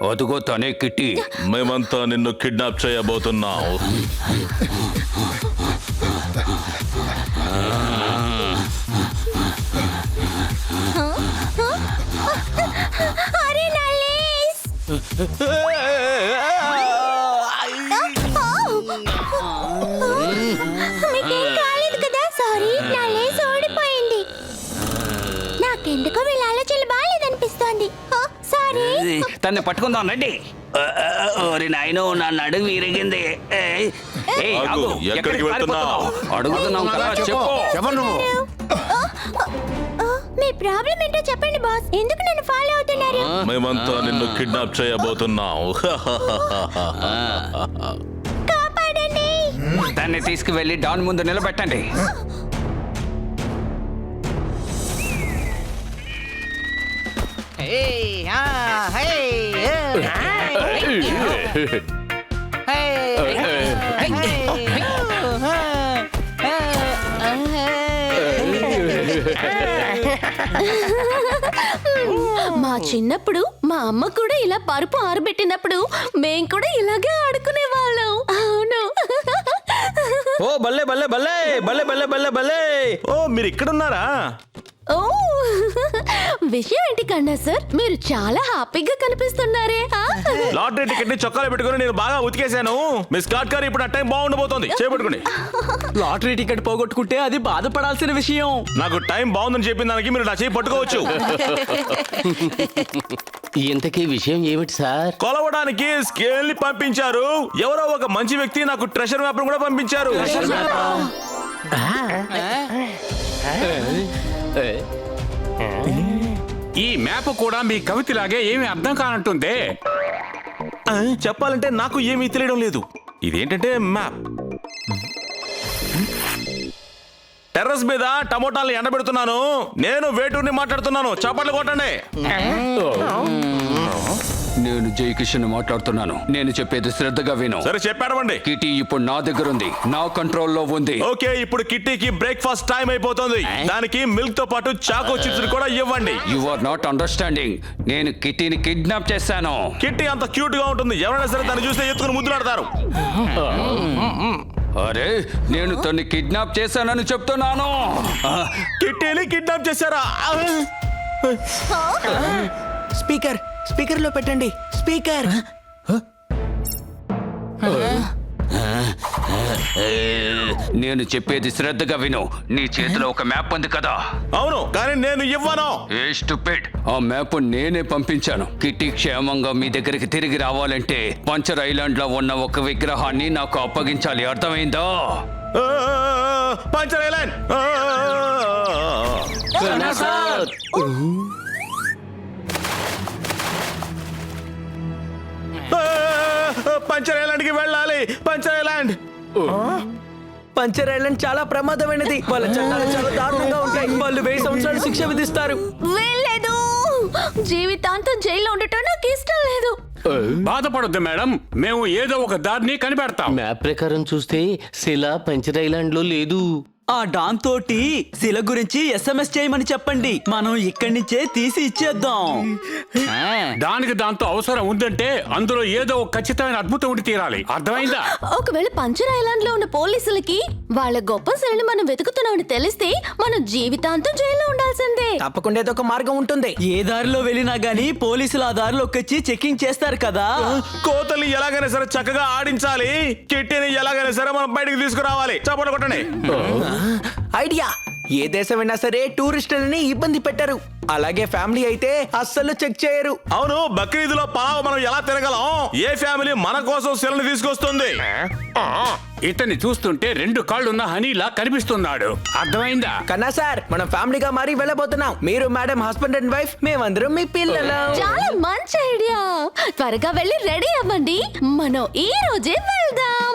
అదుగో తనే కిట్టి. మేమంతా నిన్ను కిడ్నాప్ చేయబోతున్నాం. అరే నల్లేస్! మీకేం కాలేదు కదా? సారీ, నల్లేస్ ఓడిపోయింది. నాకెందుకో వీళ్ళ ఆలోచనలు బాగాలేదనిపిస్తోంది. సారీ. తన్ని పట్టుకుందాం రండి. ఓరి నాయనో, నా నడుము విరిగింది. ఆగు, ఎక్కడికి వెళ్తున్నావ్? అడుగుతున్నాం కదా, చెప్పు. ఎవరు నువ్వు? మీ ప్రాబ్లం ఏంటో చెప్పండి బాస్. ఎందుకు నన్ను ఫాలో అవుతున్నారు? మేమంతా నిన్ను కిడ్నాప్ చేయబోతున్నాం. కాపాడండి. దాన్ని తీసుకువెళ్ళి డాన్ ముందు నిలబెట్టండి. మా చిన్నప్పుడు మా అమ్మ కూడా ఇలా పరుపు ఆరబెట్టినప్పుడు మేం కూడా ఇలాగే ఆడుకునే వాళ్ళం. అవును. ఓ బల్లే బల్లే బల్లే బల్లే బల్లే బల్లే బల్లే. ఓ మీరు ఇక్కడున్నారా? ఓ విషయం ఏంటి కన్నా సార్, మీరు చాలా హ్యాపీగా కనిపిస్తున్నారే. లాటరీ టికెట్ ని చొక్కాలో పెట్టుకుని నేను బాగా ఉతికేశాను. మిస్ కాట్ గారు ఇప్పుడు ఆ టైం బాగుండబోతోంది. చేపట్టుకుని లాటరీ టికెట్ పోగొట్టుకుంటే అది బాధపడాల్సిన విషయం. నాకు టైం బాగుందని చెప్పిన దానికి మీరు నా చేయి పట్టుకోవచ్చు. ఇంతకీ విషయం ఏమిటి సార్? కొలవడానికి స్కేల్ ని పంపించారు. ఎవరో ఒక మంచి వ్యక్తి నాకు ట్రెషర్ మ్యాప్ కూడా పంపించారు. ఈ మ్యాప్ కూడా మీ కవితలాగే ఏమీ అర్థం కానట్టుందే. చెప్పాలంటే నాకు ఏమీ తెలియడం లేదు. ఇదేంటంటే మ్యాప్. టెర్రస్ మీద టమోటాలు ఎండబెడుతున్నాను. నేను వేటూరిని మాట్లాడుతున్నాను. చప్పట్లు కొట్టండి. నేను జయకిషన్ మాట్లాడుతున్నాను. నేను చెప్పేది శ్రద్ధగా విను. సరే చెప్పాడమండి. కిటీ ఇప్పుడు నా దగ్గర ఉంది, నా కంట్రోల్లో ఉంది. ఓకే, ఇప్పుడు కిట్టీకి బ్రేక్ఫాస్ట్ టైం అయిపోతుంది. దానికి మిల్క్ తో పాటు చాకో చిప్స్ కూడా ఇవ్వండి. You are not understanding. నేను కిట్టీని కిడ్నాప్ చేశాను. కిట్టి అంత క్యూట్ గా ఉంటుంది. ఎవరైనా సరే దాన్ని చూస్తే ఎత్తుకుని ముద్దులాడతారు. అరే, నేను తన్ని కిడ్నాప్ చేశానని చెప్తున్నాను. కిట్టీని కిడ్నాప్ చేశారా? స్పీకర్ లో పెట్టండి. స్పీకర్. నేను చెప్పేది శ్రద్ధగా విను. నీ చేతిలో ఒక మ్యాప్ ఉంది కదా? అవును, కానీ నేను ఇవ్వను. ఏ స్టూపిడ్, ఆ మ్యాప్ నేనే పంపించాను. కిట్టి క్షేమంగా మీ దగ్గరికి తిరిగి రావాలంటే పంచర్ ఐలాండ్ లో ఉన్న ఒక విగ్రహాన్ని నాకు అప్పగించాలి. అర్థమైందా? Puncture island. పంచర్ ఐలాండ్ కి వెళ్ళాలి. Puncture island. పంచర్ ఐలాండ్ చాలా ప్రమాదమైనది. వాళ్ళ చట్టాలు చాలా దారుణంగా ఉంటాయి. వాళ్ళు 1000 సంవత్సరాలు శిక్ష విధిస్తారు. వెళ్ళలేదు. జీవితాంతం జైల్లో ఉండటం నాకు ఇష్టం లేదు. బాధపడొద్దు మేడం, మేము ఏదో ఒక దారిని కనిపెడతాం. మ్యాప్ ప్రకారం చూస్తే శిలా పంచర్ ఐలాండ్ లో లేదు. ఆ డాన్ తోటి శిల గురించి SMS చేయమని చెప్పండి. మనం ఇక్కడి నుంచే తీసి ఇచ్చేద్దాం. దానికి దాంతో అవసరం ఉందంటే అందులో ఏదో ఒక ఖచ్చితమైన అద్భుతం ఉండి తీరాలి. అర్థమైందా? ఒకవేళ పంచర్ ఐలాండ్ లో ఉన్న పోలీసులకి వాళ్ళ గొప్ప శిలని మనం వెతుకుతున్నామని తెలిస్తే మనం జీవితాంతం జైల్లో ఉండాల్సిందే. తప్పకుండా ఏదో ఒక మార్గం ఉంటుంది. ఏ దారిలో వెళ్ళినా గానీ పోలీసులు ఆ దారిలోకి వచ్చి చెకింగ్ చేస్తారు కదా. కోతల్ని ఎలాగైనా సరే చక్కగా ఆడించాలి. కిట్టిని ఎలాగైనా సరే మనం బయటకు తీసుకురావాలి. చప్పట్లు కొట్టండి. ఐడియా. ఏ దేశమైనా సరే టూరిస్టులని ఇబ్బంది పెట్టరు. అలాగే ఫ్యామిలీ అయితే అస్సలు చెక్ చేయరు. అవును, బక్రీదులో పలావ్ మనం ఎలా తిరగలం? ఏ ఫ్యామిలీ మన కోసం సెల్ని తీసుకొస్తుంది? ఇతన్ని చూస్తుంటే 2 కాళ్ళున్న హనీలా కనిపిస్తున్నాడు. అర్థమైందా? కన్నా సార్, మనం ఫ్యామిలీగా మారి వెళ్ళబోతున్నాం. మీరు మేడం హస్బెండ్ అండ్ వైఫ్, మేమందరం మీ పిల్లలు. చాలా మంచి ఐడియా. త్వరగా వెళ్ళి రెడీ అవ్వండి. మనం ఈ రోజే వెళ్దాం.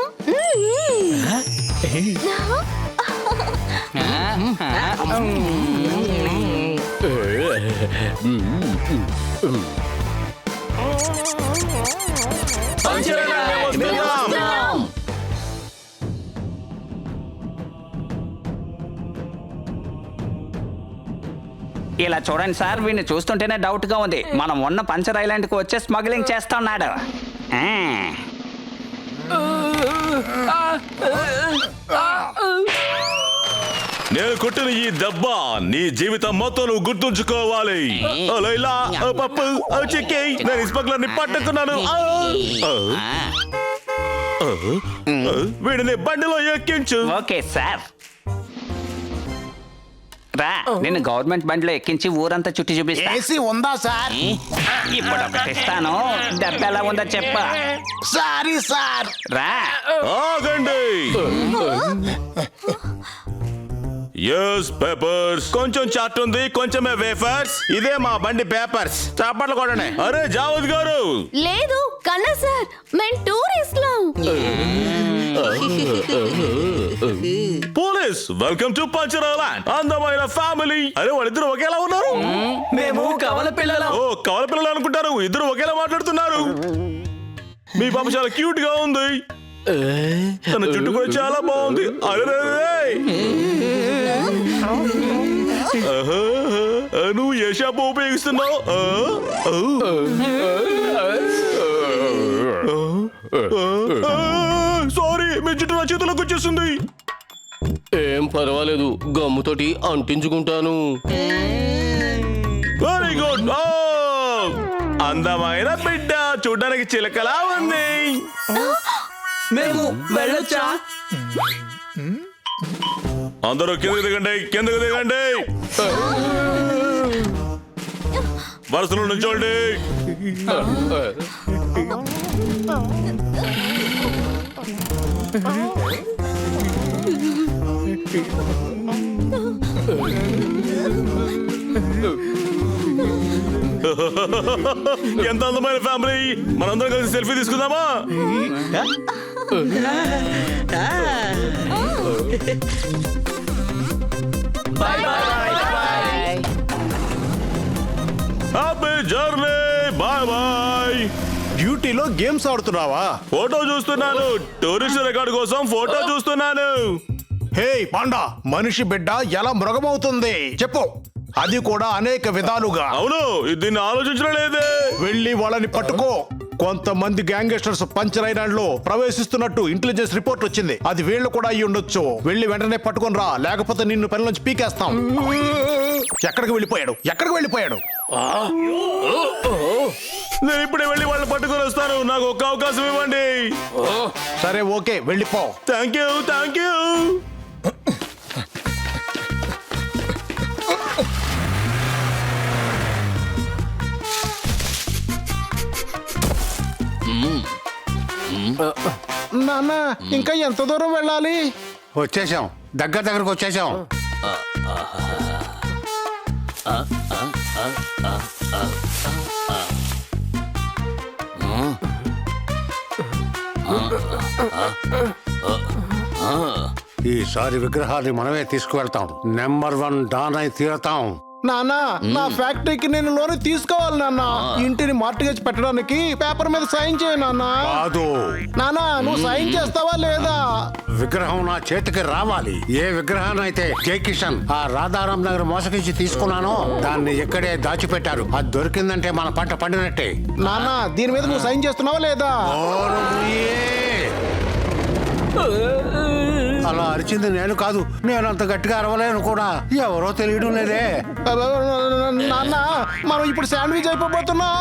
ఇలా చూడండి సార్, వీడిని చూస్తుంటేనే డౌట్ గా ఉంది. మనం ఉన్న పంచర్ ఐలాండ్ కు వచ్చే స్మగ్లింగ్ చేస్తా ఉన్నాడు. నేను కొట్టిన ఈ దెబ్బ నీ జీవితం మొత్తం నువ్వు గుర్తుంచుకోవాలి. ఓ లైలా, ఓ పప్పు, ఓ చిక్కి, నేను ఇన్స్పెక్టర్ని పట్టుకున్నాను. వీడిని బండిలో ఎక్కించు. Okay sir. రా, నేను గవర్నమెంట్ బండిలో ఎక్కించి ఊరంతా చుట్టి చూపిస్తా. ఏసీ ఉందా సార్? ఇప్పుడు ఒకటి ఇస్తాను, దెబ్బ ఎలా ఉందో చెప్ప. Sorry sir. రా. ఆగండి. Yes papers. కొంచెం చాట్ ఉంది, కొంచెమే వేఫర్స్. ఇదే మా బండి పేపర్స్. చాపట్లు కొట్టండి. అరే జావద్ గారు. లేదు కన్నా సార్, మేము టూరిస్ట్లం. Police, welcome to puncher island. అందమైన ఫ్యామిలీ. అరే వాళ్ళిద్దరు ఒకేలా ఉన్నారు. మేము కవల పిల్లలం. ఓ కవల పిల్లలు అనుకుంటారు, ఇద్దరు ఒకేలా మాట్లాడుతున్నారు. మీ పాప చాలా క్యూట్ గా ఉంది. తన చుట్టూ కూడా చాలా బాగుంది. అరే నువ్వు ఏ షాంపూ ఉపయోగిస్తున్నావు? సారీ, మీ చుట్టూ నా చేతులకు వచ్చేస్తుంది. ఏం పర్వాలేదు, గమ్ముతోటి అంటించుకుంటాను. Very good. అందమైన బిడ్డ, చూడడానికి చిలకలా ఉంది. మేము వెళ్ళొచ్చా? అందరూ కిందకి దిగండి, కిందకి దిగండి. వరుసలో నుంచోండి. ఎంత అందమైన ఫ్యామిలీ. మనందరం కలిసి సెల్ఫీ తీసుకుందామా? Happy journey. Bye bye. డ్యూటీలో గేమ్స్ ఆడుతున్నావా? ఫోటో చూస్తున్నాను, టూరిస్ట్ రికార్డు కోసం ఫోటో చూస్తున్నాను. హే పాండా, మనిషి బిడ్డ ఎలా మృగమవుతుంది చెప్పు, అది కూడా అనేక విధాలుగా. అవును, దీన్ని ఆలోచించడం లేదే. వెళ్ళి వాళ్ళని పట్టుకో. కొంతమంది గ్యాంగ్స్టర్స్ పంచర్ ఐలాండ్ లో ప్రవేశిస్తున్నట్టు ఇంటెలిజెన్స్ రిపోర్ట్ వచ్చింది. అది వీళ్ళు కూడా అయ్యి ఉండొచ్చు. వెళ్ళి వెంటనే పట్టుకొని రా, లేకపోతే నిన్ను పని నుంచి పీకేస్తాం. ఎక్కడికి వెళ్ళిపోయాడు? ఎక్కడికి వెళ్ళిపోయాడు? నేను ఇప్పుడే వెళ్ళి వాళ్ళని పట్టుకొని వస్తాను. నాకు ఒక్క అవకాశం ఇవ్వండి. సరే ఓకే, వెళ్ళిపో. Thank you, thank you. నాన్న, ఇంకా ఎంత దూరం వెళ్ళాలి? వచ్చేసాం, దగ్గరకు వచ్చేసాం. ఈసారి విగ్రహాన్ని మనమే తీసుకువెళ్తాం. నెంబర్ 1 డాన్ అయి తీరతాం. నానా, నా ఫ్యాక్టరీకి నేను లోన్ తీసుకోవాలి నాన్న. ఇంటిని మార్టిగేజ్ పెట్టడానికి పేపర్ మీద సైన్ చేయ నాన్న. కాదు నానా, నువ్వు సైన్ చేస్తావా లేదా? విగ్రహం నా చేతికి రావాలి. ఏ విగ్రహాన్ని అయితే జై కిషన్ ఆ రాధారాం నగర్ మోసగించి తీసుకున్నానో దాన్ని ఇక్కడే దాచిపెట్టారు. అది దొరికిందంటే మన పంట పండినట్టే. నానా, దీని మీద నువ్వు సైన్ చేస్తున్నావా లేదా? అలా అరిచింది నేను కాదు. నేను అంత గట్టిగా అరవలేను కూడా. ఎవరో తెలియడం లేదే. నాన్న, మనం ఇప్పుడు శాండ్విచ్ అయిపోతున్నాం.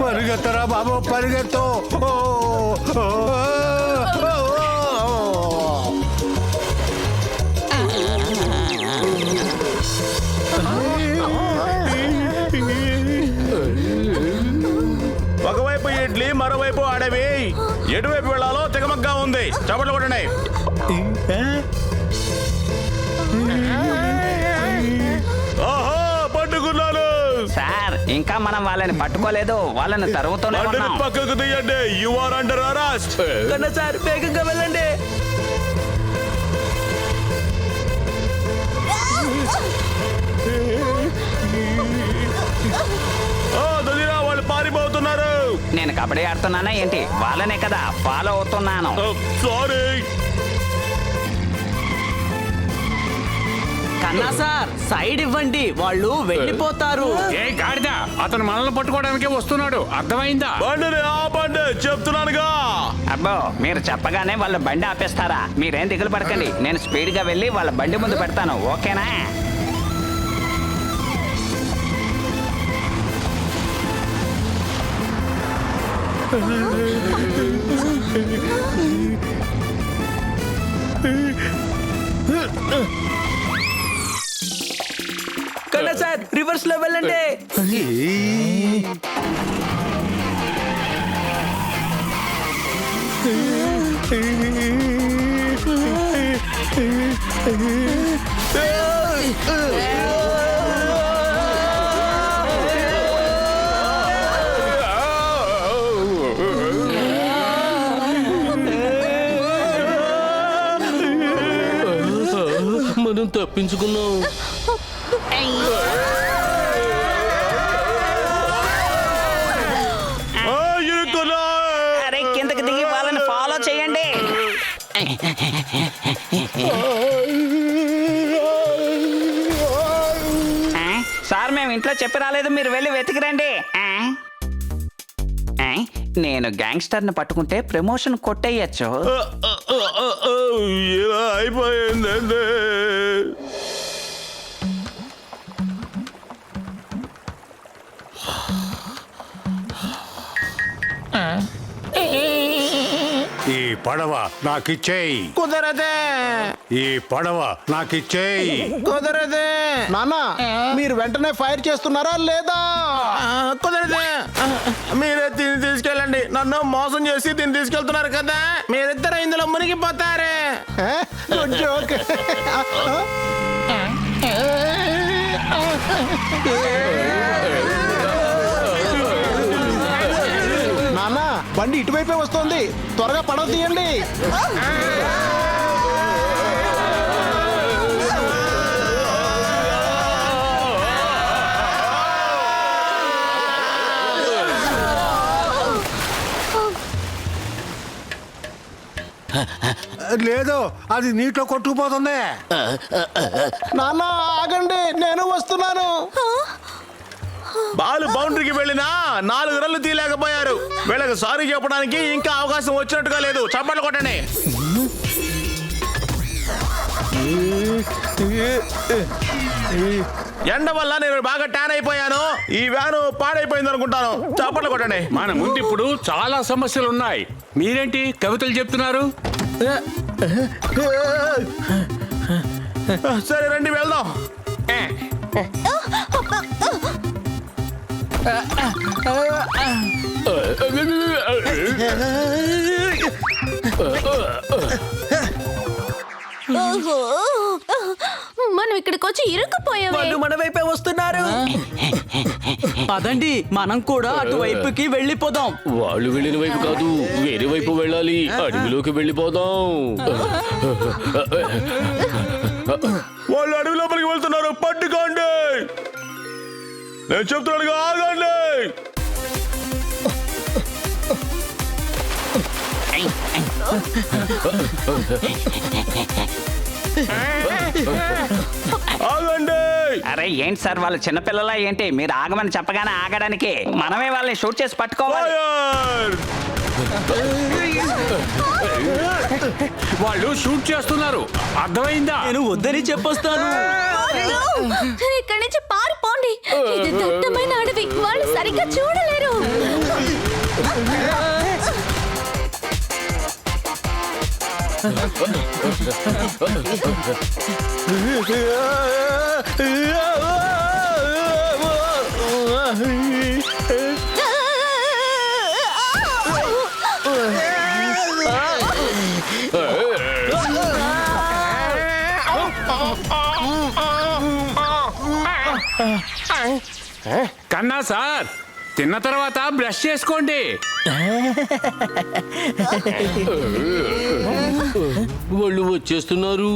పరిగెత్తరా బాబు, పరిగెత్తు. ఒకవైపు ఇడ్లీ, మరోవైపు అడవి. ఎటువైపు వెళ్ళాలో తెగమగ్గా ఉంది. చప్పట్లు కొట్టండి. ఆహా, పట్టుకున్నాను. సార్, ఇంకా మనం వాళ్ళని పట్టుకోలేదు. వాళ్ళని తరుగుతూనే బండిని ఉన్నాం. పక్కకు తీయండి. You are under arrest. Kanna sir, వేగంగా వెళ్ళండి. దొరికినా వాళ్ళు పారిపోతున్నారు. నేను కబడ్డీ ఆడుతున్నానా ఏంటి? వాళ్ళనే కదా ఫాలో అవుతున్నాను. సారీ. కన్నా సార్ సైడ్ ఇవ్వండి, వాళ్ళు వెళ్ళిపోతారు. ఏ గాడిద, అతను మనల్ని పట్టుకోవడానికే వస్తున్నాడు, అర్థమైందా? బండిని ఆపండి చెప్తున్నానుగా. అబ్బో, మీరు చెప్పగానే వాళ్ళ బండి ఆపేస్తారా? మీరేం దిగులు పడకండి, నేను స్పీడ్ గా వెళ్ళి వాళ్ళ బండి ముందు పెడతాను, ఓకేనా? కన్నా సార్ రివర్స్ లో వెళ్ళండి. మనం తప్పించుకున్నాం. అరే కిందకి దిగి వాళ్ళని ఫాలో చేయండి. సార్ మేము ఇంట్లో చెప్పి రాలేదు, మీరు వెళ్ళి వెతికిరండి. నేను గ్యాంగ్స్టర్ని పట్టుకుంటే ప్రమోషన్ కొట్టేయచ్చు. ఇలా అయిపోయిందండి. ఈ పడవ నాకిచ్చేయి. కుదరదే. ఈ పడవ నాకిచ్చేయి. కుదరదే. నాన్న మీరు వెంటనే ఫైర్ చేస్తున్నారా లేదా? కుదరదే. మీరే దీన్ని తీసుకెళ్ళండి, నన్ను మోసం చేసి దీన్ని తీసుకెళ్తున్నారు కదా, మీరిద్దరు ఇందులో మునిగిపోతారే. Good joke. నాన్న బండి ఇటువైపే వస్తోంది, త్వరగా పడవ తీయండి. లేదు, అది నీటిలో కొట్టుకుపోతుంది. నాన్న ఆగండి, నేను వస్తున్నాను. బాలు బౌండరీకి వెళ్ళినా 4 రన్లు తీయలేకపోయారు. వీళ్ళకి సారీ చెప్పడానికి ఇంకా అవకాశం వచ్చినట్టుగా లేదు. చప్పట్లు కొట్టండి. ఎండ వల్ల నేను బాగా ట్యాన్ అయిపోయాను. ఈ వ్యాను పాడైపోయింది అనుకుంటాను. చప్పట్లు కొట్టండి. మన ముందు ఇప్పుడు చాలా సమస్యలు ఉన్నాయి. మీరేంటి కవితలు చెప్తున్నారు? సరే రండి వెళ్దాం. ఓహో, మనం ఇక్కడికి వచ్చి ఇరుక్కుపోయాం. వాళ్ళు మన వైపే వస్తున్నారు. పదండి, మనం కూడా అటువైపుకి వెళ్ళిపోదాం. వాళ్ళు వెళ్ళిన వైపు కాదు, వేరే వైపు వెళ్ళాలి. అడవిలోకి వెళ్ళిపోదాం. వాళ్ళు అడవి లోపలికి వెళ్తున్నారు, పట్టుకోండి. నేను చెప్తున్నాను ఆగండి. ఆగండి. అరే ఏంటి సార్, వాళ్ళు చిన్నపిల్లలా ఏంటి? మీరు ఆగమని చెప్పగానే ఆగడానికి మనమే వాళ్ళని షూట్ చేసి పట్టుకోవాలి. వాళ్ళు షూట్ చేస్తున్నారు, అర్థమైందా? నేను వద్దని చెప్పొస్తాను. ఇక్కడి నుంచి పారిపోండి, ఇది దట్టమైన అడవి, వాళ్ళు సరిగ్గా చూడలేరు. కన్నా సార్, తిన్న తర్వాత బ్రష్ చేసుకోండి. వాళ్ళు వచ్చేస్తున్నారు.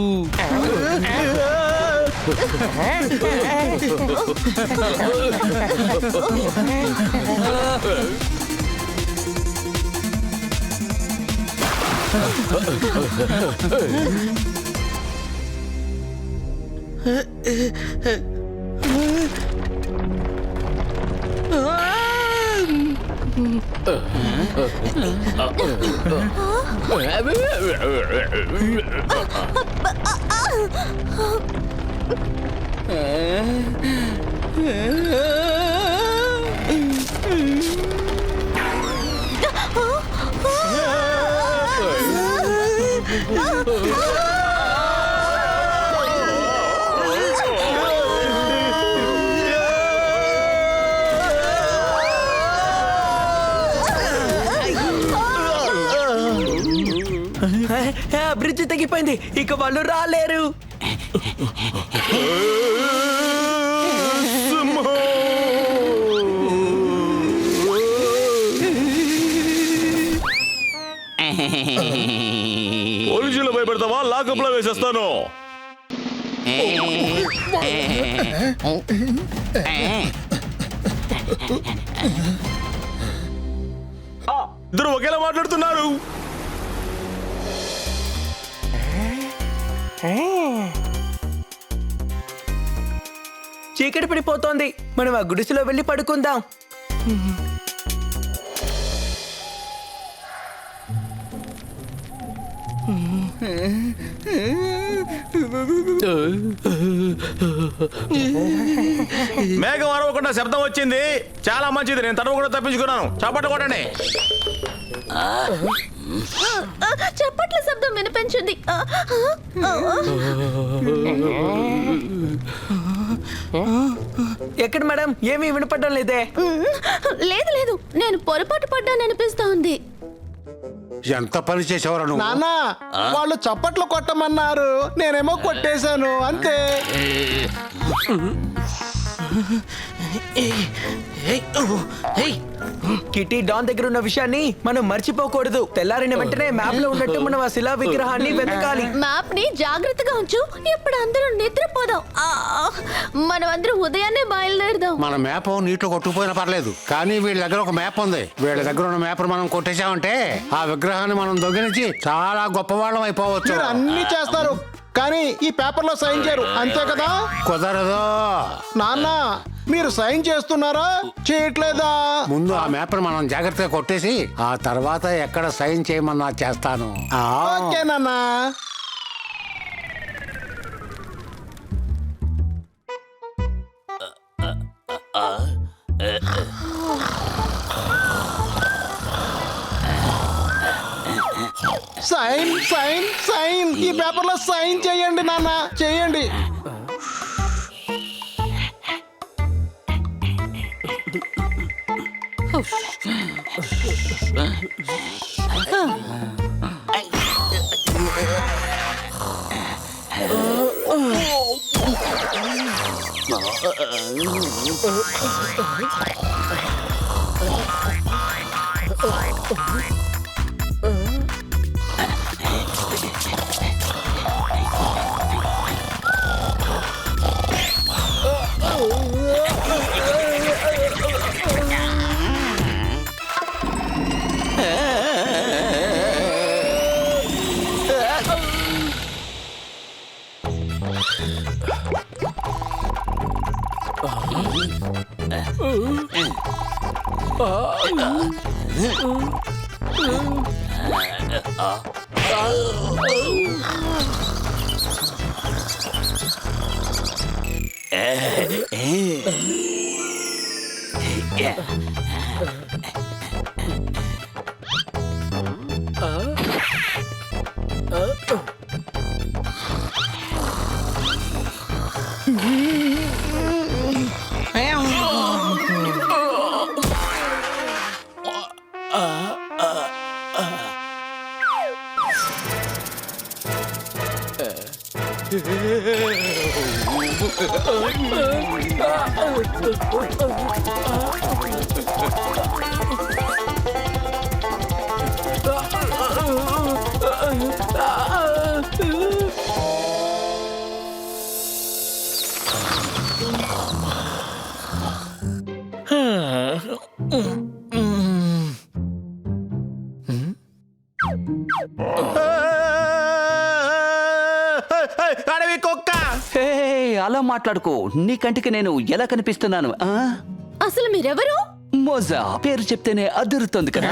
బ్రిడ్జ్ తెగిపోయింది, ఇక వాళ్ళు రాలేరు. పోలీసులు భయపెడతావా? లాకప్ లో వేసేస్తాను. ఇద్దరు ఒకేలా మాట్లాడుతున్నారు. చీకటి పడిపోతోంది, మనం ఆ గుడిసెలో వెళ్ళి పడుకుందాం. మేఘం అరవకుండా శబ్దం వచ్చింది, చాలా మంచిది. నేను తడవకుండా తప్పించుకున్నాను. చప్పట్లు కొట్టండి. చప్పట్ల శబ్దం వినిపించింది. ఎక్కడ మేడం? ఏమీ వినపడడం లేదే. లేదు లేదు, నేను పొరపాటు పడ్డాను అనిపిస్తోంది. ఎంత పని చేసేవారు నువ్వు? నాన్న వాళ్ళు చప్పట్లు కొట్టమన్నారు, నేనేమో కొట్టేశాను అంతే. కిటీ డాన్ దగ్గర ఉన్న విషయాన్ని మనం మర్చిపోకూడదు. తెల్లారిన వెంటనే మ్యాప్ లో ఉన్నట్టు మనం ఆ శిలా విగ్రహాన్ని వెతకాలి. మ్యాప్ ని జాగ్రత్తగా ఉంచు. ఇప్పుడు అందరూ నిద్రపోదాం. మనం అందరం ఉదయాన్నే బయలుదేరదాం. మన మ్యాప్ నీటిలో కొట్టుకుపోయినా పర్లేదు, కానీ వీళ్ళ దగ్గర ఒక మ్యాప్ ఉంది. వీళ్ళ దగ్గర ఉన్న మ్యాప్ మనం కొట్టేశామంటే ఆ విగ్రహాన్ని మనం దొంగిలించి చాలా గొప్పవాళ్ళం అయిపోవచ్చు. మీరు అన్ని చేస్తారు కానీ ఈ పేపర్ లో సైన్ చేయరు, అంతే కదా? కుదరదు. నాన్న మీరు సైన్ చేస్తున్నారా చేయట్లేదా? ముందు ఆ మ్యాప్ మనం జాగ్రత్తగా కొట్టేసి ఆ తర్వాత ఎక్కడ సైన్ చేయమన్నా చేస్తాను. ఓకే నాన్న. సైన్ సైన్ సైన్, ఈ పేపర్ లో సైన్ చేయండి నాన్న, చేయండి. మాట్లాడుకో. నీ కంటికి నేను ఎలా కనిపిస్తున్నాను? అసలు మీరెవరు? మోజా పేరు చెప్తేనే అదురుతుంది కదా.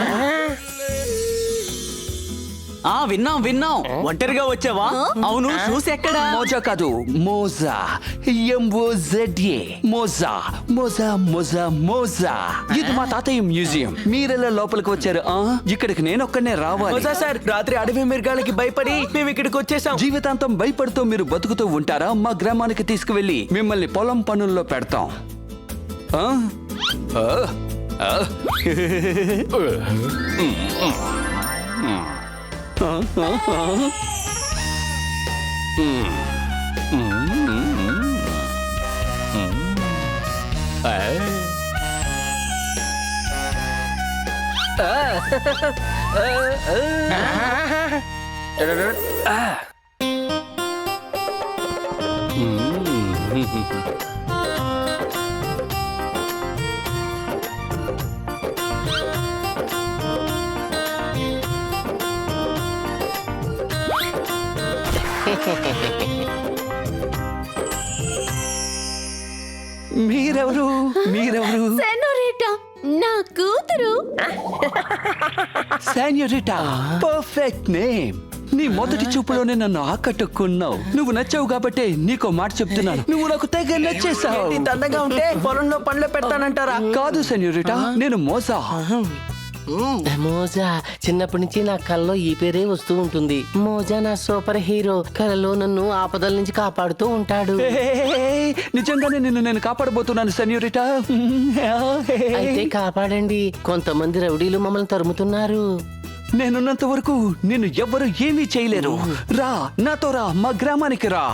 విన్నాం ఒంటరిగా వచ్చావా? అవును, షూస్ ఎక్కడా? మోజా కాదు, మోజా. MOZA. మోజా మోజా మోజా మోజా. ఇది మా తాతయ్య మ్యూజియం. మీరెలా లోపలికి వచ్చారు? ఇక్కడికి నేను ఒక్కనే రావాలి. మోజా సార్, రాత్రి అడవి మృగాలకి భయపడి మేము ఇక్కడికి వచ్చేసాం. జీవితాంతం భయపడుతూ మీరు బతుకుతూ ఉంటారా? మా గ్రామానికి తీసుకువెళ్ళి మిమ్మల్ని పొలం పనుల్లో పెడతాం. ఆ? ఆ? ఆ? మీరెవరు? సెనోరిటా, నా కూతురు. సెన్యూరిటా, పర్ఫెక్ట్ నేమ్. నీ మొదటి చూపులోనే నన్ను ఆకట్టుకున్నావు. నువ్వు నచ్చావు కాబట్టే నీకో మాట చెప్తున్నాను. నువ్వు నాకు తెగ నచ్చేసావు. ఇంత అందంగా ఉంటే పొలంలో పండ్లు పెడతానంటారా? కాదు సెన్యూరిటా, నేను మోసా. మోజా చిన్నప్పటి నుంచి నా కల్లో ఈ పేరే వస్తూ ఉంటుంది. మోజా నా సూపర్ హీరో. కలలో నన్ను ఆపదల నుంచి కాపాడుతూ ఉంటాడు. నిజంగానే నేను కాపాడబోతున్నాను సెన్యూరిటా. అయితే కాపాడండి. కొంతమంది రౌడీలు మమ్మల్ని తరుముతున్నారు. నేనున్నంత వరకు నిన్ను ఎవ్వరు ఏమీ చేయలేరు. రా, నాతో రా, మా గ్రామానికి రా.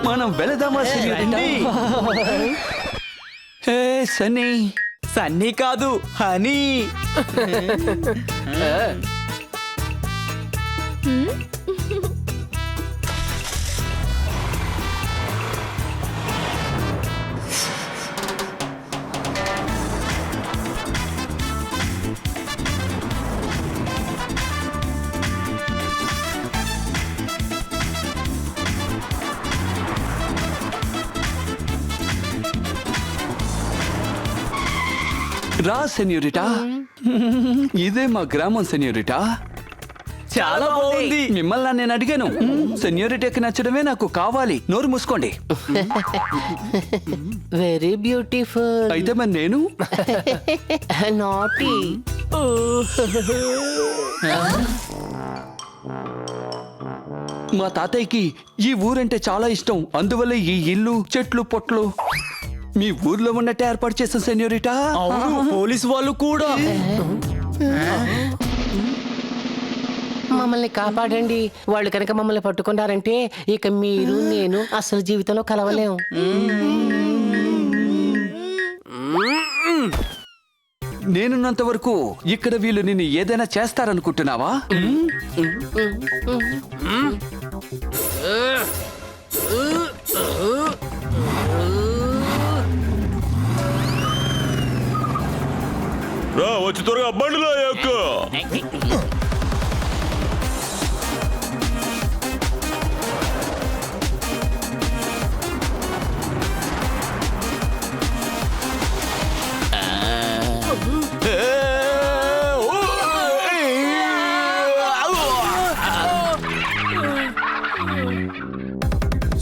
మనం వెళదామా సెన్యూరిటా? హే సన్నీ. సన్నీ కాదు, హనీ. రా సెన్యూరిటా. ఇదే మా గ్రామం సెన్యూరిటా. చాలా బాగుంది. మిమ్మల్ని నేను అడిగాను. సెన్యూరిటాకి నచ్చడమే నాకు కావాలి. నోరు మూసుకోండి. Very beautiful. అయితే మరి నేను నాటీ. మా తాతయ్యకి ఈ ఊరంటే చాలా ఇష్టం. అందువల్ల ఈ ఇల్లు, చెట్లు, పొట్లు మీ ఊర్లో ఉన్నట్టే ఏర్పాటు చేస్తాం సెన్యూరిటా. అవును, పోలీసు వాళ్ళు కూడా. మమ్మల్ని కాపాడండి. వాళ్ళు కనుక మమ్మల్ని పట్టుకున్నారంటే ఇక మీరు నేను అసలు జీవితంలో కలవలేం. నేనున్నంత వరకు ఇక్కడ వీళ్ళు నిన్ను ఏదైనా చేస్తారనుకుంటున్నావా? రా, వచ్చి త్వరగా బండిలో ఎక్కు.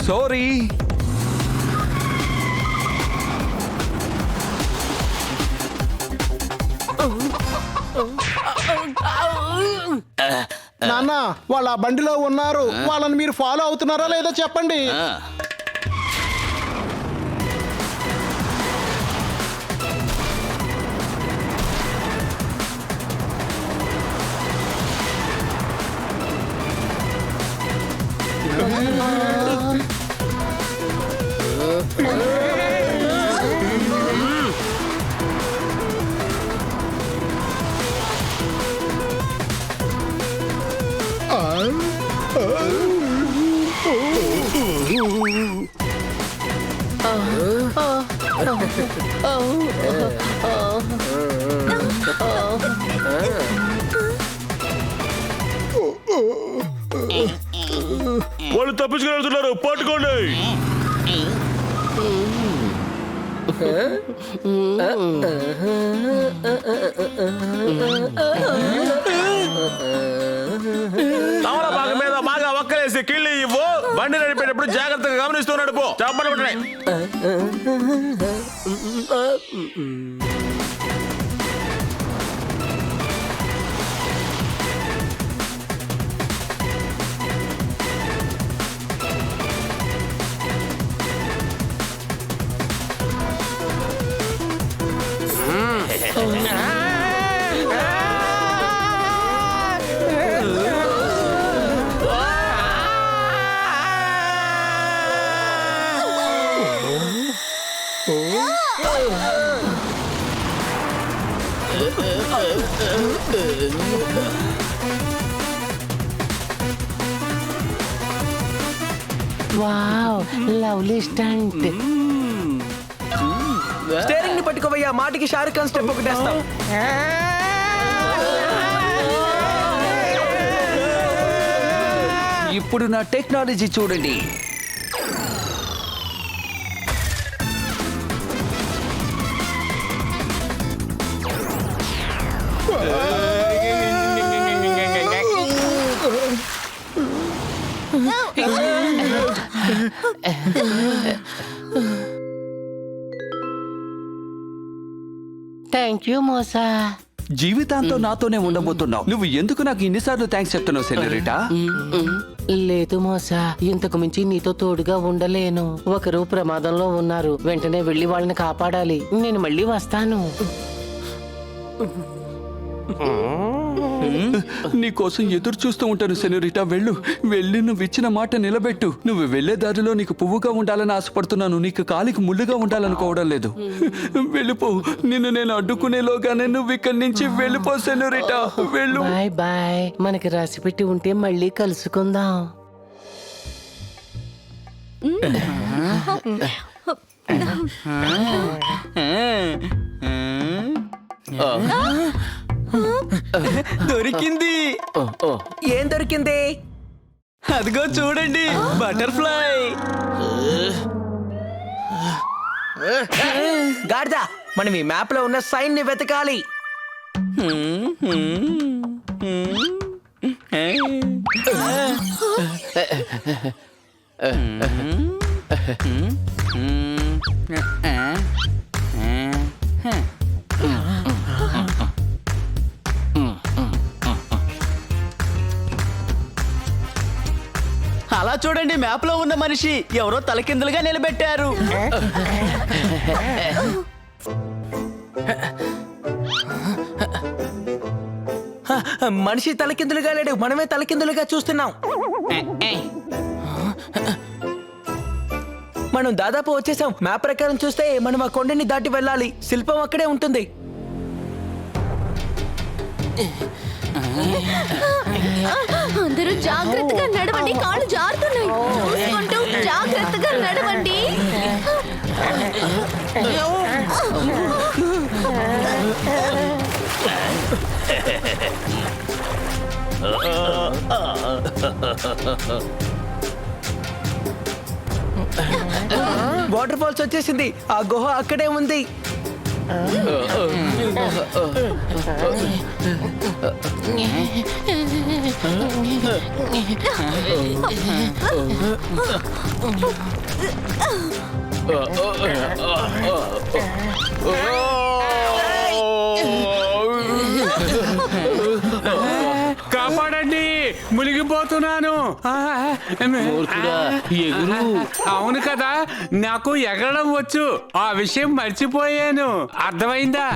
సారీ. నాన్న, వాళ్ళ ఆ బండిలో ఉన్నారు. వాళ్ళని మీరు ఫాలో అవుతున్నారా లేదో చెప్పండి. వాళ్ళు తప్పించుకుని వెళ్తున్నారు, పట్టుకోండి. తమలపాకు మీద బాగా ఒక్కలేసి కిళ్ళి ఇవ్వు. బండి నడిపేటప్పుడు జాగ్రత్తగా గమనిస్తూ నడుపు. చెప్పండి కొట్టండి. Wow, lovely stunt. స్టీరింగ్ ని పట్టుకోవయ్యా, మాటికి షారుఖ్ ఖాన్ స్టెప్ ఒకటేస్తాం. ఇప్పుడు నా టెక్నాలజీ చూడండి. Thank you Mosa. జీవితాంతం నాతోనే ఉండబోతున్నావు. నువ్వు ఎందుకు నాకు ఇన్నిసార్లు థ్యాంక్స్ చెప్తున్నావు సెనోరిటా? లేదు మోసా, ఇంతకు మించి నీతో తోడుగా ఉండలేను. ఒకరు ప్రమాదంలో ఉన్నారు, వెంటనే వెళ్ళి వాళ్ళని కాపాడాలి. నేను మళ్ళీ వస్తాను. నీ కోసం ఎదురు చూస్తూ ఉంటాను సెనోరిటా. వెళ్ళి నువ్వు ఇచ్చిన మాట నిలబెట్టు. నువ్వు వెళ్లే దారిలో నీకు పువ్వుగా ఉండాలని ఆశపడుతున్నాను, నీకు కాలికి ముళ్ళుగా ఉండాలనుకోవడం లేదు. వెళ్ళిపో. నిన్ను నేను అడ్డుకునేలోగానే నువ్వు ఇక్కడి నుంచి వెళ్ళిపో సెనోరిటా. వెళ్ళు. Bye bye. మనకి రాసిపెట్టి ఉంటే మళ్ళీ కలుసుకుందాం. దొరికింది. ఏం దొరికింది? అదిగో చూడండి, బటర్ఫ్లై. గాడిద, మనం ఈ మ్యాప్ లో ఉన్న సైన్ ని వెతకాలి. అలా చూడండి, మ్యాప్ లో ఉన్న మనిషి ఎవరో తలకిందులుగా నిలబెట్టారు. మనిషి తలకిందులుగా లేడు, మనమే తలకిందులుగా చూస్తున్నాం. మనం దాదాపు వచ్చేసాం. మ్యాప్ ప్రకారం చూస్తే మనం ఆ కొండని దాటి వెళ్ళాలి. శిల్పం అక్కడే ఉంటుంది. అందరూ జాగ్రత్తగా నడవండి, కాళ్ళు జారుతున్నాయి. చూసుకుంటూ జాగ్రత్తగా నడవండి. వాటర్ ఫాల్స్ వచ్చేసింది. ఆ గుహ అక్కడే ఉంది. కాపాడండి, మునిగిపోతున్నాను. మూర్ఖుడా, ఎగురు. అవును కదా, నాకు ఎగరడం వచ్చు. ఆ విషయం మర్చిపోయాను. అర్థమైందా?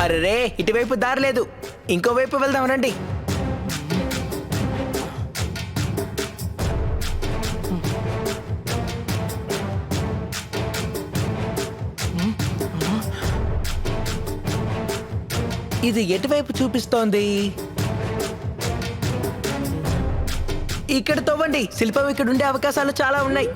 అరే ఇటువైపు దారి లేదు, ఇంకోవైపు వెళ్దాం రండి. ఇది ఎటువైపు చూపిస్తోంది? ఇక్కడ తవ్వండి, శిల్పం ఇక్కడ ఉండే అవకాశాలు చాలా ఉన్నాయి.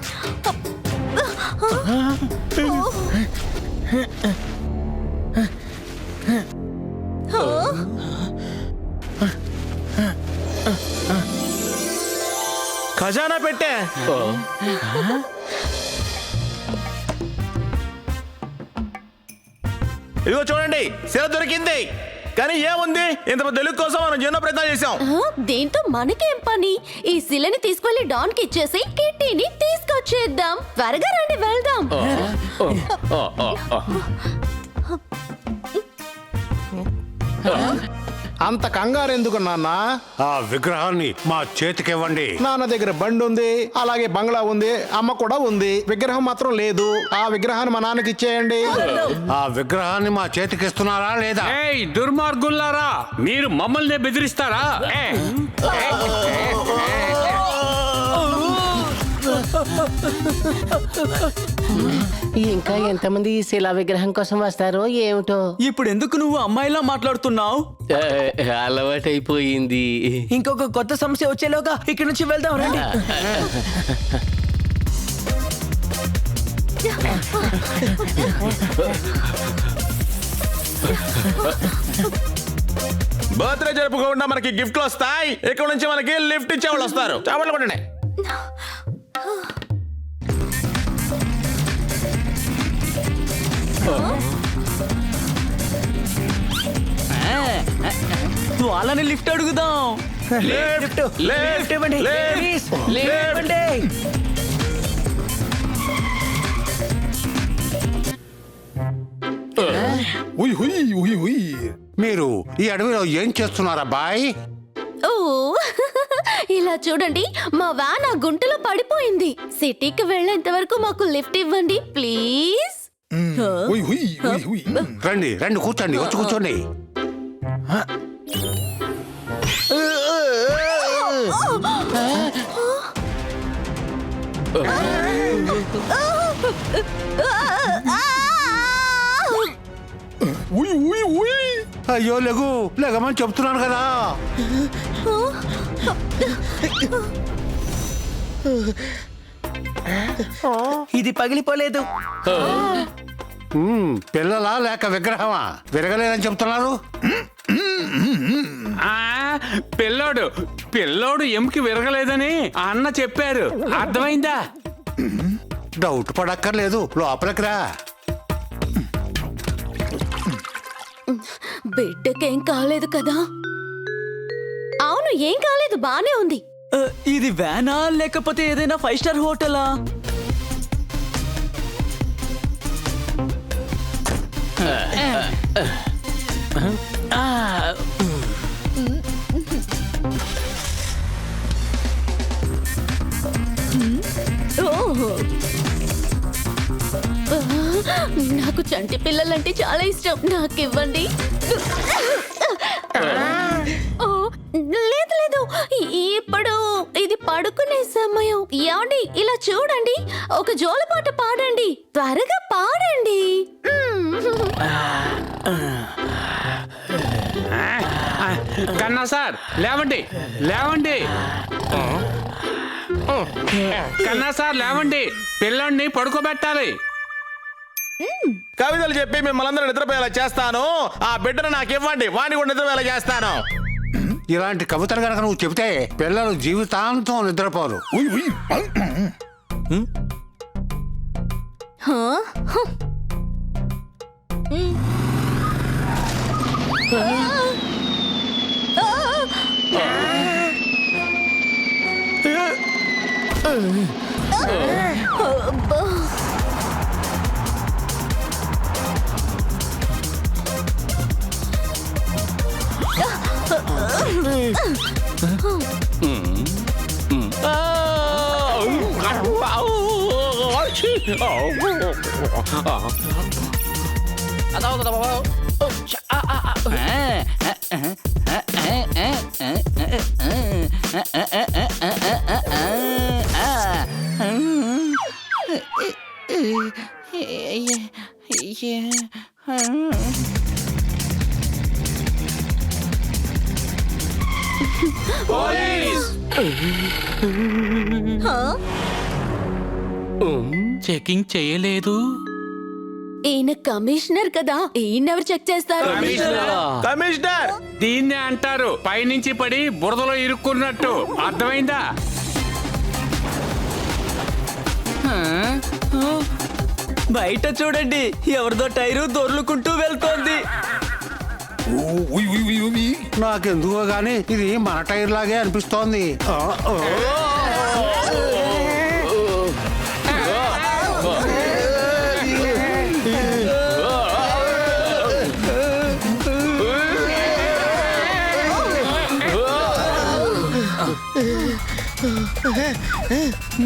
ఖజానా పెట్టే. ఇదిగో చూడండి, శిల దొరికింది. కానీ ఏముంది, ఇంత పెద్ద తెలుగు కోసం మనం ఎన్నో ప్రయత్నాలు చేసాం. దీంతో మనకేం పని? ఈ శిలని తీసుకెళ్లి డాన్ కి ఇచ్చేసి కిట్టీని తీసుకొచ్చేద్దాం. త్వరగా రండి, వెళ్దాం. అంత కంగారు ఎందుకు నాన్న? ఆ విగ్రహాన్ని మా చేతికి ఇవ్వండి. నాన్న దగ్గర బండి ఉంది, అలాగే బంగ్లా ఉంది, అమ్మ కూడా ఉంది. విగ్రహం మాత్రం లేదు. ఆ విగ్రహాన్ని మా నాన్నకి ఇచ్చేయండి. ఆ విగ్రహాన్ని మా చేతికి ఇస్తున్నారా లేదా? ఏయ్ దుర్మార్గుల్లారా, మీరు మమ్మల్ని బెదిరిస్తారా? ఇంకా ఎంతమంది ఈ శిలా విగ్రహం కోసం వస్తారో ఏమిటో. ఇప్పుడు ఎందుకు నువ్వు అమ్మాయిలా మాట్లాడుతున్నావు? అలవాటైపోయింది. ఇంకొక కొత్త సమస్య వచ్చేలోగా ఇక్కడి నుంచి వెళ్దాం రండి. బర్త్డే జరుపుకోకుండా మనకి గిఫ్ట్లు వస్తాయి. ఇక్కడ నుంచి మనకి లిఫ్ట్ ఇచ్చేవాళ్ళు వస్తారు. చాపట్లు కొట్టండి. వాళ్ళని లిఫ్ట్ అడుగుదాం. లిఫ్ట్ ఇవ్వండి. ప్లీజ్, లిఫ్ట్ ఇవ్వండి. మీరు ఈ అడవిలో ఏం చేస్తున్నారబ్బాయ్? ఓ ఇలా చూడండి, మా వ్యాన్ ఆ గుంటలో పడిపోయింది. సిటీకి వెళ్ళేంత వరకు మాకు లిఫ్ట్ ఇవ్వండి ప్లీజ్. రండి రండి, కూర్చోండి, వచ్చి కూర్చోండి. అయ్యో లెగు, లెగమని చెప్తున్నాను కదా. ఇది పగిలిపోలేదు. పిల్లలా లేక విగ్రహమా? విరగలేదని చెప్తున్నారు. పిల్లోడు ఎముకి విరగలేదని అన్న చెప్పారు. అర్థమైందా? డౌట్ పడక్కర్లేదు, లోపలికి రా. బిడ్డకేం కాలేదు కదా? అవును, ఏం కాలేదు, బానే ఉంది. ఇది వ్యానా లేకపోతే ఏదైనా 5 స్టార్ హోటలా? ఓహో, నాకు చంటి పిల్లలంటే చాలా ఇష్టం. నాకు ఇవ్వండి. ఓ, లేదు లేదు, ఇప్పుడు ఇది పడుకునే సమయం. ఏమండి, ఇలా చూడండి, ఒక జోలపాట పాడండి, త్వరగా పాడండి. కన్నా సార్, లేవండి లేవండి. కన్నా సార్ లేవండి, పిల్లోడిని పడుకోబెట్టాలి. కవితలు చెప్పి మిమ్మల్ని అందరూ నిద్రపోయేలా చేస్తాను. ఆ బిడ్డను నాకు ఇవ్వండి, వాడిని కూడా నిద్రపోయేలా చేస్తాను. ఇలాంటి కవితలు కనుక నువ్వు చెబితే పిల్లలు జీవితాంతం నిద్రపోరు. చెకింగ్ చేయలేదు. ఈయన కమిషనర్ కదా, ఈయనెవరు చెక్ చేస్తారు? కమిషనర్ దీన్నే అంటారు పైనుంచి పడి బురదలో ఇరుక్కున్నట్టు. అర్థమైందా? బయట చూడండి, ఎవరిదో టైరు దొర్లుకుంటూ వెళ్తోంది. నాకెందుకో గానీ ఇది మన టైర్ లాగే అనిపిస్తోంది.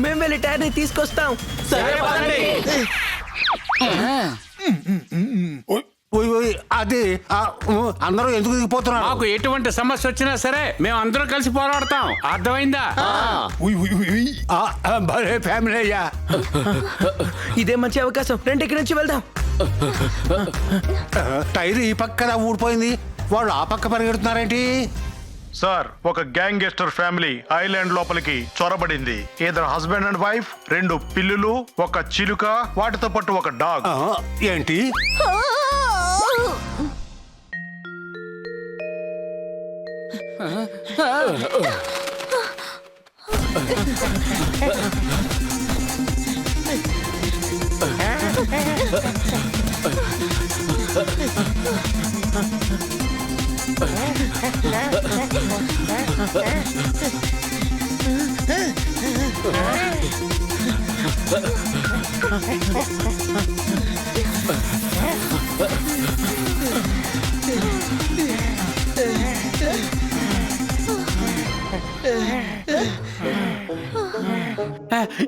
మేము వెళ్ళి టైర్ని తీసుకొస్తాం. సరే పదండి. ఓయ్ ఓయ్, అది అందరూ ఎందుకు దిగిపోతున్నారు? మాకు ఎటువంటి సమస్య వచ్చినా సరే మేము అందరం కలిసి పోరాడతాం. అర్థమైందా? భలే ఫ్యామిలీ అయ్యా. ఇదే మంచి అవకాశం, రండి ఇక్కడి నుంచి వెళ్దాం. టైర్ ఈ పక్క కదా ఊడిపోయింది, వాళ్ళు ఆ పక్క పరిగెడుతున్నారేంటి? సార్, ఒక గ్యాంగ్స్టర్ ఫ్యామిలీ ఐలాండ్ లోపలికి చొరబడింది. ఇద్దరు హస్బెండ్ అండ్ వైఫ్, 2 పిల్లులు, ఒక చిలుక, వాటితో పాటు ఒక డాగ్. ఏంటి?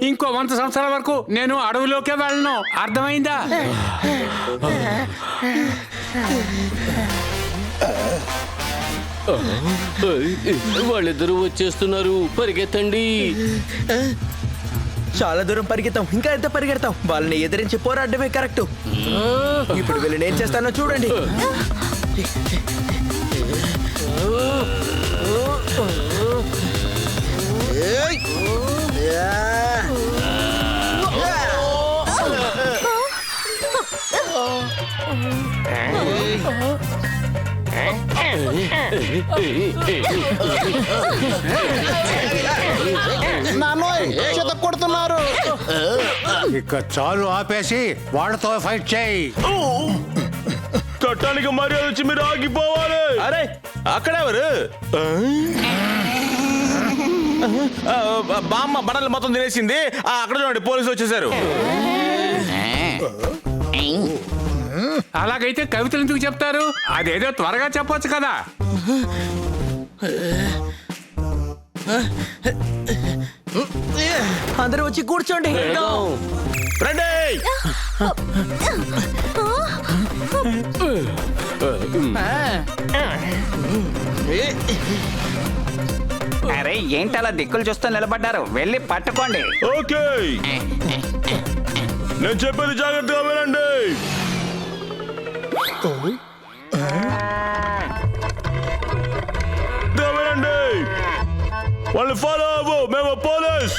ఇంకో 100 సంవత్సరాల వరకు నేను అడవిలోకే వెళ్ళను. అర్థమైందా? వాళ్ళిద్దరూ వచ్చేస్తున్నారు, పరిగెత్తండి. చాలా దూరం పరిగెత్తాం, ఇంకా ఎంత పరిగెడతాం? వాళ్ళని ఎదిరించి పోరాడమే కరెక్ట్. ఇప్పుడు వెళ్ళి నేను చేస్తానో చూడండి. కొడుతున్నారు. ఇక చాలు, ఆపేసి వాళ్ళతో ఫైట్ చేయి. చట్టానికి మర్యాద వచ్చి మీరు ఆగిపోవాలి. అరే అక్కడెవరు? బామ్మ బట్టలు మొత్తం తినేసింది. అక్కడ చూడండి, పోలీసులు వచ్చేసారు. అలాగైతే కవితలు ఎందుకు చెప్తారు? అదేదో త్వరగా చెప్పొచ్చు కదా. అందరూ వచ్చి కూర్చోండి. రండి. అరే ఏంటలా దిక్కులు చూస్తూ నిలబడ్డారు? వెళ్ళి పట్టుకోండి. ఓకే, నేను చెప్పేది జాగ్రత్తగా వినండి. వినండి, వాళ్ళు ఫాలో అవ్వు, మేము పోలీస్.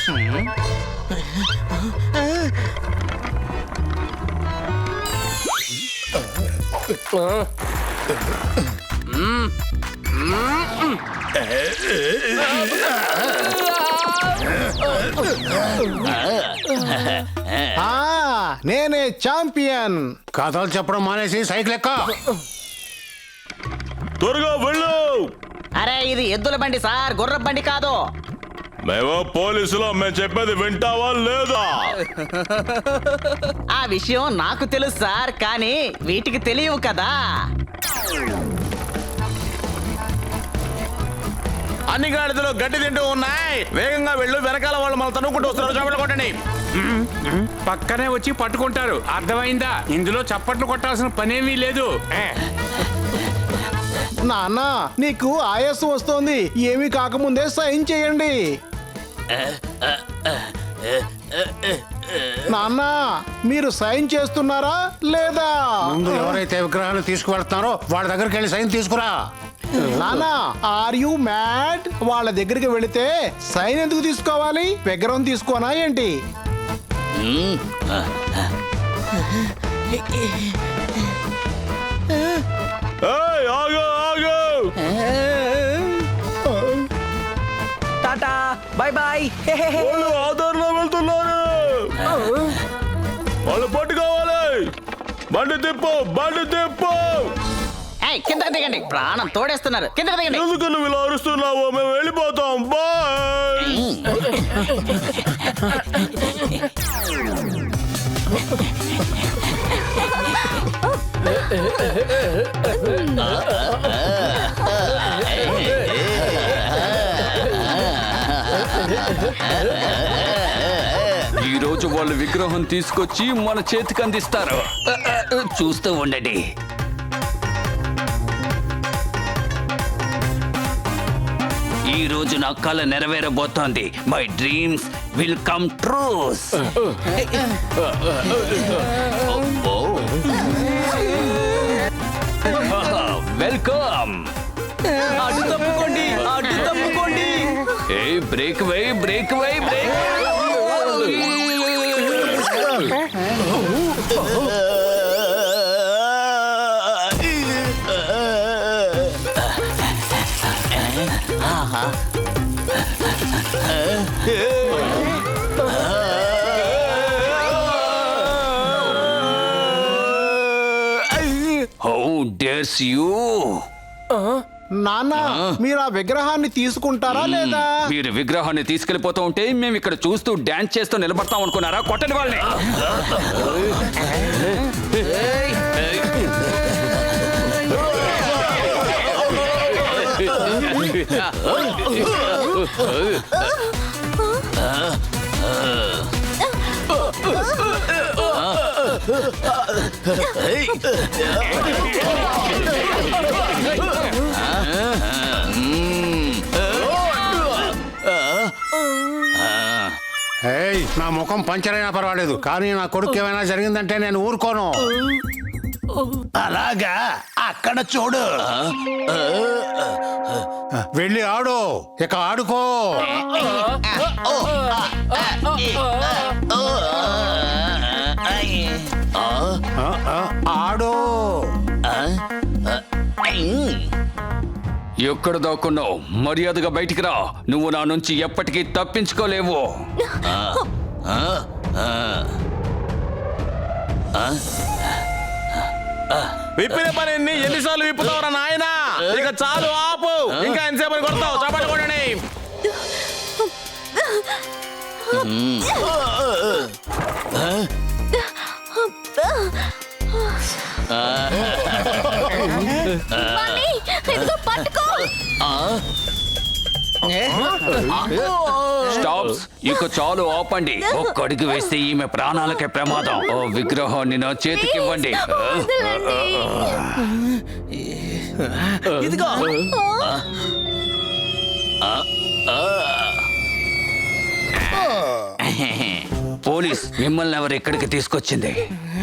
నేనే ఛాంపియన్. కథలు చెప్పడం మానేసి సైకిల్ ఎక్క. త్వరగా వెళ్ళు. అరే ఇది ఎద్దుల బండి సార్, గుర్ర బండి కాదు. మేము పోలీసులు, మేము చెప్పేది వింటావా లేదా? ఆ విషయం నాకు తెలుసు సార్, కానీ వీటికి తెలియవు కదా. అన్ని గాడిదలు గడ్డి తింటూ ఉన్నాయి. వేగంగా వెళ్ళు, వెనకాల వాళ్ళు మన తనుకుంటూ వస్తున్నారు. చప్పట్లు కొట్టండి. పక్కనే వచ్చి పట్టుకుంటారు. అర్థమైందా? ఇందులో చప్పట్లు కొట్టాల్సిన పనేమీ లేదు. నాన్న నీకు ఆయాసం వస్తోంది. ఏమీ కాకముందే సైన్ చేయండి. నాన్న మీరు సైన్ చేస్తున్నారా లేదా? ముందు ఎవరైతే విగ్రహాన్ని తీసుకువెళ్తున్నారో వాళ్ళ దగ్గరికి వెళ్ళి సైన్ తీసుకురా. నానా ఆర్ యు మ్యాడ్? వాళ్ళ దగ్గరికి వెళితే సైన్ ఎందుకు తీసుకోవాలి? విగ్రహం తీసుకోనా ఏంటి? ఏయ్, ఆగు ఆగు. టాటా బాయ్ బాయ్. వాళ్ళు ఆధార్లో వెళ్తున్నారు. వాళ్ళు పట్టుకోవాలి. బండి తిప్పు, బండి తిప్పు. కింద దిగండి, ప్రాణం తోడేస్తున్నారు. కింద దిగండి. ఎందుకు నువ్వు ఇలా అరుస్తున్నావు? మేము వెళ్ళిపోతాం. బాయ్. ఈ రోజు వాళ్ళు విగ్రహం తీసుకొచ్చి మన చేతికి అందిస్తారు. చూస్తూ ఉండండి. ఈ రోజు నా కళ నెరవేరబోతోంది. My dreams will come trues. Welcome. అడ్డు తప్పుకోండి, అడ్డు తప్పుకోండి. A break why, break why, break. How dares you? నాన్న మీరు ఆ విగ్రహాన్ని తీసుకుంటారా లేదా? మీరు విగ్రహాన్ని తీసుకెళ్లిపోతూ ఉంటే మేము ఇక్కడ చూస్తూ డాన్స్ చేస్తూ నిలబడతాం అనుకున్నారా? కొట్టండి వాళ్ళని. ఏయ్, నా ముఖం పంచర్ అయినా పర్వాలేదు, కానీ నా కొడుకు ఏమైనా జరిగిందంటే నేను ఊరుకోను. అలాగా, అక్కడ చూడు. వెళ్ళి ఆడు, ఇక ఆడుకో. ఆడు. ఎక్కడ దాక్కున్నావు? మర్యాదగా బయటికి రా. నువ్వు నా నుంచి ఎప్పటికీ తప్పించుకోలేవు. విప్పిన పని ఎన్నిసార్లు విప్పుతావురా నాయనా? ఇక చాలు, ఆపు. ఇంకా ఎంతసేపు కొడతావు? చప్పట్లు కొట్టండి. మమ్మీ, ఇదిగో పట్టుకో. స్టాప్స్. ఇక చాలు, ఆపండి. ఒక్క అడుగు వేస్తే ఈమె ప్రాణాలకే ప్రమాదం. ఓ విగ్రహాన్ని నా చేతికి ఇవ్వండి. ఇదిగో. పోలీస్, మిమ్మల్ని ఎవరు ఇక్కడికి తీసుకొచ్చింది?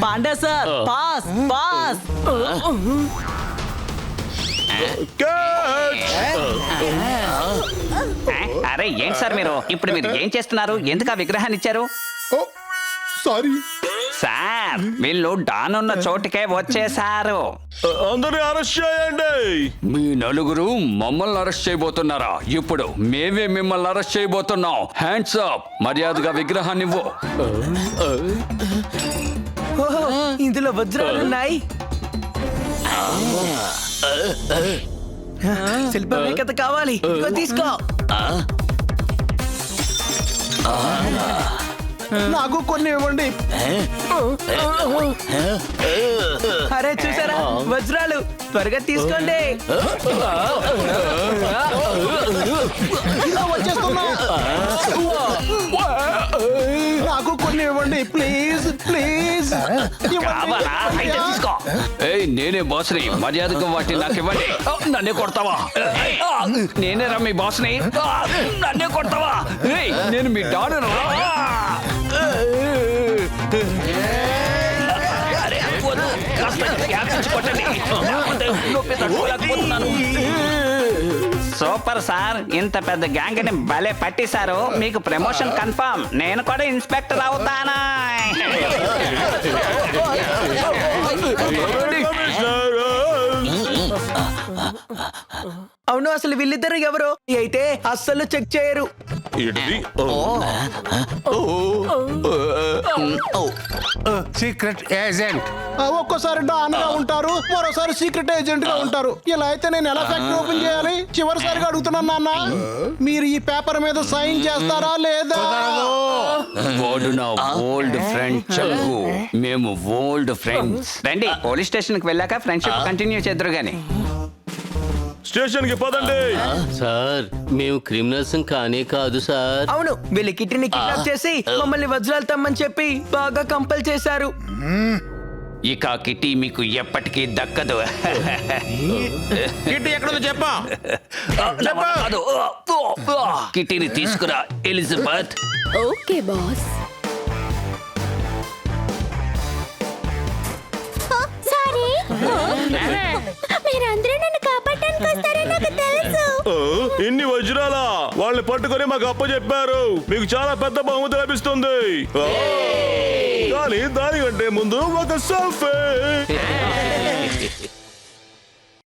Panda sir, pass pass. అరే ఏంటి సార్ మీరు ఇప్పుడు ఏం చేస్తున్నారు? ఎందుకు ఆ విగ్రహాన్ని ఇచ్చారు? సారీ సార్, వీళ్ళు డాన్ ఉన్న చోటుకే వచ్చేసారు. అందరినీ అరెస్ట్ చేయండి. మీ నలుగురు మమ్మల్ని అరెస్ట్ చేయబోతున్నారా? ఇప్పుడు మేమే మిమ్మల్ని అరెస్ట్ చేయబోతున్నాం. Hands up. మర్యాదగా విగ్రహాన్ని ఇవ్వు. ఇందులో వజ్రాలున్నాయి. శిల్పమే కదా కావాలి. ఇదిగో తీసుకో. నాకు కొన్ని ఇవ్వండి. అరే చూసారా వజ్రాలు త్వరగా తీసుకోండి. వచ్చేస్తున్నా. నాకు కొన్ని ఇవ్వండి ప్లీజ్ ప్లీజ్. కావాలా? అయితే తీసుకో. ఏయ్ నేనే బాస్ని, మర్యాదగా వాటిని నాకు ఇవ్వండి. నన్నే కొడతావా? నేనేరా మీ బాస్ని. నన్నే కొడతావా? ఏయ్ నేను మీ డాడర్. సూపర్ సార్, ఇంత పెద్ద గ్యాంగ్ ని భలే పట్టేశారు. మీకు ప్రమోషన్ కన్ఫర్మ్. నేను కూడా ఇన్స్పెక్టర్ అవుతానా? అవును అసలు వీళ్ళిద్దరు ఎవరు అయితే అస్సలు చెక్ చేయరు. ఏంటిది? Secret agent. ఒక్కోసారి డాన్ గా ఉంటారు, మరోసారి సీక్రెట్ ఏజెంట్ గా ఉంటారు. ఇలా అయితే నేను ఎలా ఫ్యాక్టరీ ఓపెన్ చేయాలి? చివరిసారిగా అడుగుతున్నాను నాన్న, మీరు ఈ పేపర్ మీద సైన్ చేస్తారా లేదా? వాడు నా ఓల్డ్ ఫ్రెండ్ చక్కు. మేము ఓల్డ్ ఫ్రెండ్స్. రండి పోలీస్ స్టేషన్ కి వెళ్ళాక ఫ్రెండ్షిప్ కంటిన్యూ చేద్దరు గాని. స్టేషన్ కి పదండి. సార్ మేము క్రిమినల్స్ కానే కాదు సార్. అవును వీళ్ళ కిట్టిని కిడ్నాప్ చేసి మమ్మల్ని వజ్రాలు తమ్మని చెప్పి బాగా కంపల్ చేశారు. ఇక కిట్టి మీకు ఎప్పటికీ దక్కదు. కిట్టి ఎక్కడుందో చెప్పా. కిట్టిని తీసుకురా ఎలిజబెత్. Okay boss. సారీ, మీరందరూ నన్ను కాపాడటానికి వస్తారని నాకు తెలుసు. ఇన్ని వజ్రాలా? వాళ్ళని పట్టుకొని మాకు అప్పచెప్పారు. మీకు చాలా పెద్ద బహుమతి లభిస్తుంది. కానీ దానికంటే ముందు ఒక సెల్ఫీ.